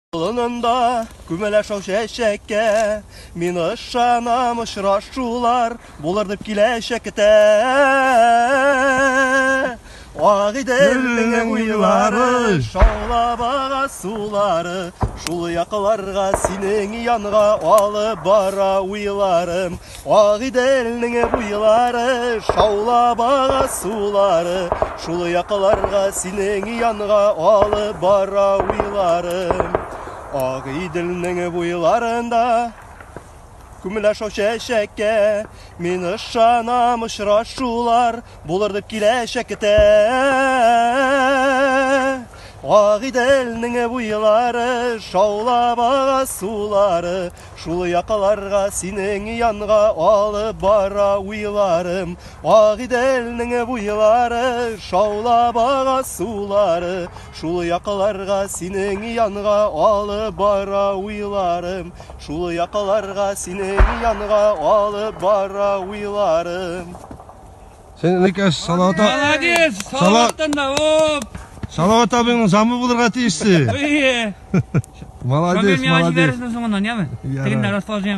Yolunda күмеләшәү чәчәккә, мин ышанам очрашулар булыр дип киләчәктә. Ак Иделнең уйлары, шаулап ага сулары, шул якларга синең янга алып бара уйларым. Ак Иделнең уйлары, шаулап ага сулары, шул якларга синең янга алып бара уйларым. Ак Иделнең буйларында күмеләшәү чәчәккә, мин ышанам очрашулар булыр дип киләчәктә. Ак Иделнең буйлары, шаулап ага сулары, шул якларга синең янга алып бара уйларым. Ак Иделнең буйлары, шаулап ага сулары, шул якларга синең янга алып бара уйларым. Шул якларга синең янга алып бара уйларым. Sen ne kes salata? Молодец, салаттан да оп. Salavat abinin zamı bulurga tiyişti. Ой. Молодец, Молодец, молодец. молодец.